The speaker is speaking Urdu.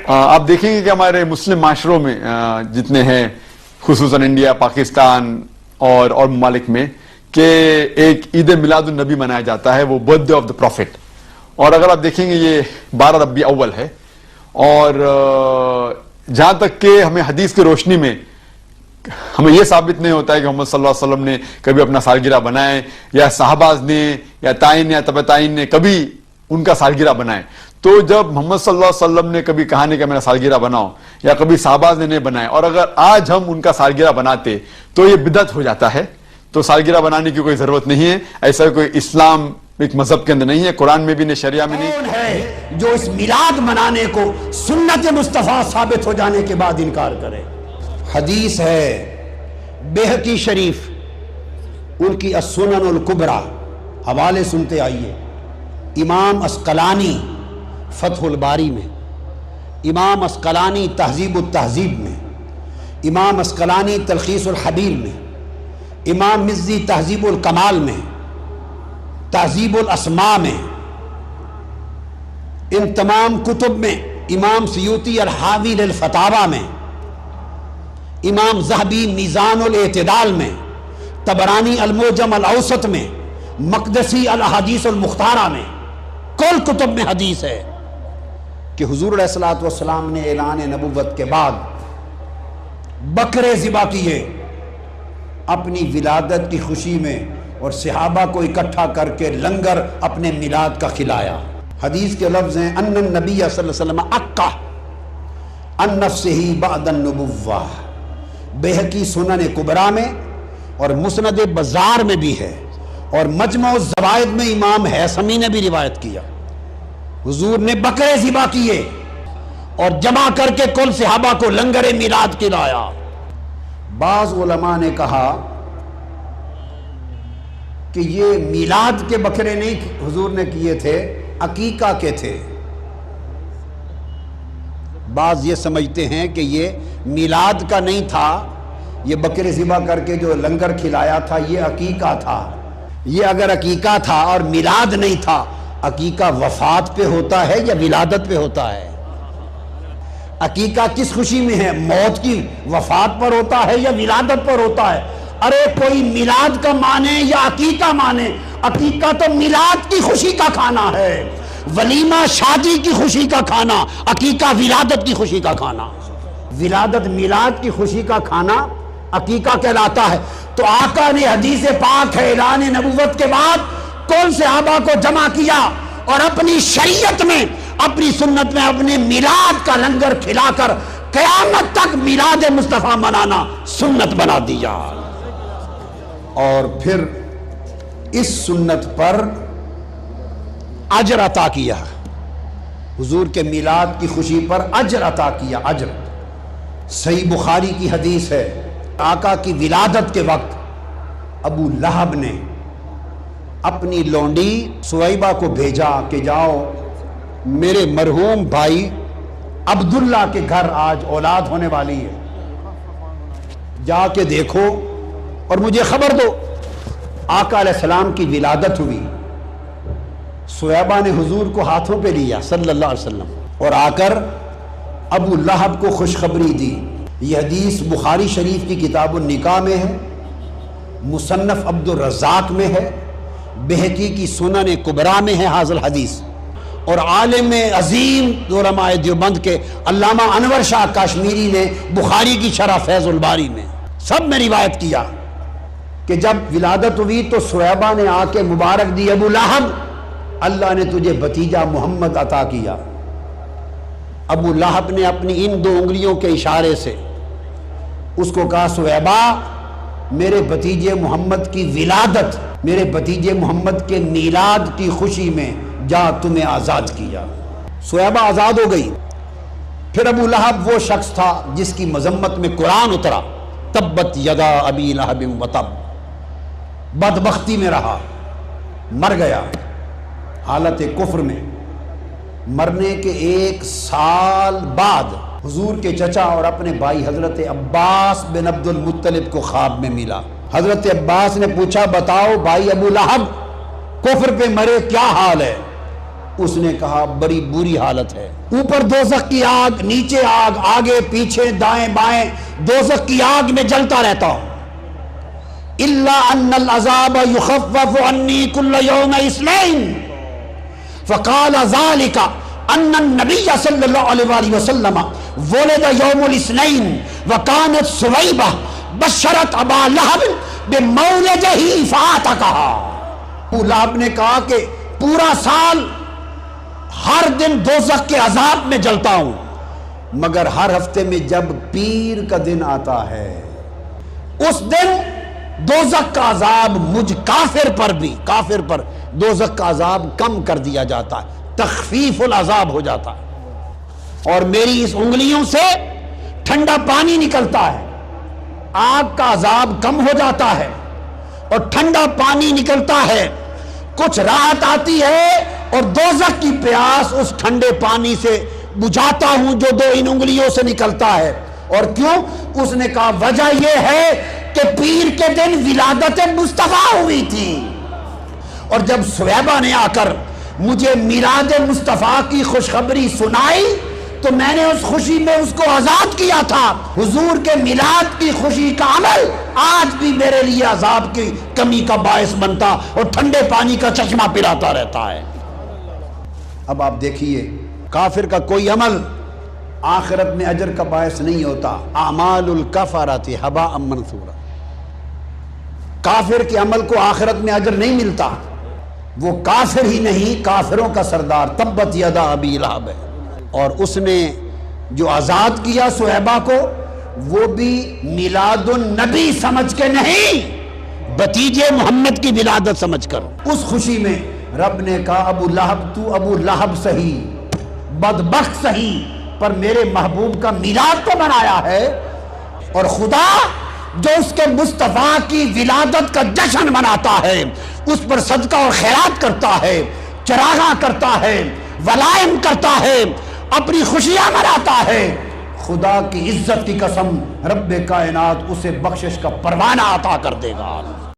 آپ دیکھیں گے کہ ہمارے مسلم معاشروں میں جتنے ہیں خصوصاً انڈیا، پاکستان اور ممالک میں کہ ایک عید میلاد النبی منایا جاتا ہے، وہ birthday of the prophet. اور اگر آپ دیکھیں گے یہ 12 ربیع اول ہے، اور جہاں تک کہ ہمیں حدیث کی روشنی میں ہمیں یہ ثابت نہیں ہوتا ہے کہ محمد صلی اللہ علیہ وسلم نے کبھی اپنا سالگرہ بنائے، یا صحابہ نے یا تائین یا تبع تائین نے کبھی ان کا سالگرہ بنائے. تو جب محمد صلی اللہ علیہ وسلم نے کبھی کہا نہیں کہ میرا سالگرہ بناؤ، یا کبھی صحابہ نے نہیں بنائے، اور اگر آج ہم ان کا سالگرہ بناتے تو یہ بدعت ہو جاتا ہے. تو سالگرہ بنانے کی کوئی ضرورت نہیں ہے، ایسا کوئی اسلام ایک مذہب کے اندر نہیں ہے، قرآن میں بھی نہیں، شریعہ میں نہیں. کون ہے جو اس میلاد منانے کو سنت مصطفیٰ ثابت ہو جانے کے بعد انکار کرے؟ حدیث ہے بیہقی شریف، ان کی السنن الکبریٰ، حوالے سنتے آئیے. امام عسقلانی فتح الباری میں، امام عسقلانی تہذیب التہذیب میں، امام عسقلانی تلخیص الحبیر میں، امام مزی تہذیب الکمال میں، تہذیب الاسماء میں، ان تمام کتب میں، امام سیوطی الحاوی للفتاوی میں، امام ذہبی میزان الاعتدال میں، طبرانی المعجم الاوسط میں، مقدسی الاحادیث المختارہ میں، کل کتب میں حدیث ہے کہ حضور علیہ الصلوۃ والسلام نے اعلان نبوت کے بعد بکرے ذبح کیے اپنی ولادت کی خوشی میں، اور صحابہ کو اکٹھا کر کے لنگر اپنے میلاد کا کھلایا. حدیث کے لفظ ہیں ان النبی صلی اللہ علیہ وسلم عقہ عن نفسہ بعد النبوہ. بیہقی سنن کبریٰ میں اور مسند بزار میں بھی ہے، اور مجمع الزوائد میں امام حیثمی نے بھی روایت کیا. حضور نے بکرے ذبح کیے اور جمع کر کے کل صحابہ کو لنگر میلاد کھلایا. بعض علماء نے کہا کہ یہ میلاد کے بکرے نہیں حضور نے کیے تھے، عقیقہ کے تھے. بعض یہ سمجھتے ہیں کہ یہ میلاد کا نہیں تھا، یہ بکرے ذبح کر کے جو لنگر کھلایا تھا یہ عقیقہ تھا. یہ اگر عقیقہ تھا اور میلاد نہیں تھا، عقیقہ وفات پہ ہوتا ہے یا ولادت پہ ہوتا ہے؟ عقیقہ کس خوشی میں ہے؟ موت کی وفات پر ہوتا ہے یا ولادت پر ہوتا ہے؟ ارے کوئی میلاد کا مانے یا عقیقہ مانے، عقیقہ تو میلاد کی خوشی کا کھانا ہے، ولیمہ شادی کی خوشی کا کھانا، عقیقہ ولادت کی خوشی کا کھانا. ولادت میلاد کی خوشی کا کھانا عقیقہ کہلاتا ہے. تو آقا نے حدیث پاک ہے اعلان نبوت کے بعد کون صحابہ کو جمع کیا اور اپنی شریعت میں، اپنی سنت میں اپنے میلاد کا لنگر کھلا کر قیامت تک میلاد مصطفیٰ منانا سنت بنا دیا. اور پھر اس سنت پر اجر عطا کیا، حضور کے میلاد کی خوشی پر اجر عطا کیا. اجر صحیح بخاری کی حدیث ہے، آقا کی ولادت کے وقت ابو لہب نے اپنی لونڈی سویبہ کو بھیجا کہ جاؤ میرے مرحوم بھائی عبداللہ کے گھر آج اولاد ہونے والی ہے، جا کے دیکھو اور مجھے خبر دو. آقا علیہ السلام کی ولادت ہوئی، سویبہ نے حضور کو ہاتھوں پہ لیا صلی اللہ علیہ وسلم اور آ کر ابو لہب کو خوشخبری دی. یہ حدیث بخاری شریف کی کتاب النکاح میں ہے، مصنف عبد الرزاق میں ہے، بیہقی کی سنن کبریٰ میں ہے حاضر حدیث. اور عالم عظیم علماء دیوبند کے علامہ انور شاہ کاشمیری نے بخاری کی شرح فیض الباری میں سب میں روایت کیا کہ جب ولادت ہوئی تو سویبہ نے آ کے مبارک دی، ابو لہب اللہ نے تجھے بھتیجا محمد عطا کیا. ابو لہب نے اپنی ان 2 انگلیوں کے اشارے سے اس کو کہا سویبہ میرے بھتیجے محمد کی ولادت، میرے بھتیجے محمد کے میلاد کی خوشی میں جا تمہیں آزاد کیا. سویبہ آزاد ہو گئی. پھر ابو لہب وہ شخص تھا جس کی مذمت میں قرآن اترا، تبت یدا ابی لہب وتب، بدبختی میں رہا، مر گیا حالت کفر میں. مرنے کے 1 سال بعد حضور کے چچا اور اپنے بھائی حضرت عباس بن عبد المطلب کو خواب میں ملا. حضرت عباس نے پوچھا بتاؤ بھائی ابو لہب کفر پہ مرے کیا حال ہے؟ اس نے کہا بڑی بری حالت ہے، اوپر دوزخ کی آگ، نیچے آگ، آگے پیچھے دائیں بائیں دوزخ کی آگ میں جلتا رہتا ہوں۔ الا ان العذاب يخفف عني كل يوم اثنين فقال ذلك ان النبي صلى الله عليه وآله وسلم ولد يوم الاثنين وكانت سويبة بشرت ابا لہب بمولده فاتقها۔ ابو لہب نے کہا کہ پورا سال ہر دن دوزخ کے عذاب میں جلتا ہوں، مگر ہر ہفتے میں جب پیر کا دن آتا ہے اس دن دوزخ کا عذاب مجھ کافر پر بھی، کافر پر دوزخ کا عذاب کم کر دیا جاتا ہے، تخفیف العذاب ہو جاتا ہے، اور میری اس انگلیوں سے ٹھنڈا پانی نکلتا ہے، آگ کا عذاب کم ہو جاتا ہے اور ٹھنڈا پانی نکلتا ہے، کچھ راحت آتی ہے اور دوزخ کی پیاس اس ٹھنڈے پانی سے بجھاتا ہوں جو دو ان انگلیوں سے نکلتا ہے۔ اور کیوں؟ اس نے کہا وجہ یہ ہے کہ پیر کے دن ولادت مصطفیٰ ہوئی تھی، اور جب سویبہ نے آ کر مجھے میلاد مصطفیٰ کی خوشخبری سنائی تو میں نے اس خوشی میں اس کو آزاد کیا تھا۔ حضور کے میلاد کی خوشی کا عمل آج بھی میرے لیے عذاب کی کمی کا باعث بنتا اور ٹھنڈے پانی کا چشمہ پلاتا رہتا ہے۔ اب آپ دیکھیے کافر کا کوئی عمل آخرت میں اجر کا باعث نہیں ہوتا، اعمال الکفرۃ ھباء منثورا، کافر کے عمل کو آخرت میں اجر نہیں ملتا، وہ کافر ہی نہیں کافروں کا سردار تبت یدا ابی لہب ہے، اور اس نے جو آزاد کیا سہیبہ کو وہ بھی میلاد النبی سمجھ کے نہیں، بھتیجے محمد کی ولادت سمجھ کر۔ اس خوشی میں رب نے کہا ابو لہب تو ابو لہب سہی، بدبخت سہی، پر میرے محبوب کا میلاد تو منایا ہے، اور خدا جو اس کے مصطفیٰ کی ولادت کا جشن مناتا ہے اس پر صدقہ اور خیرات کرتا ہے، چراغاں کرتا ہے، ولائم کرتا ہے، اپنی خوشیاں مناتا ہے، خدا کی عزت کی قسم رب کائنات اسے بخشش کا پروانہ عطا کر دے گا۔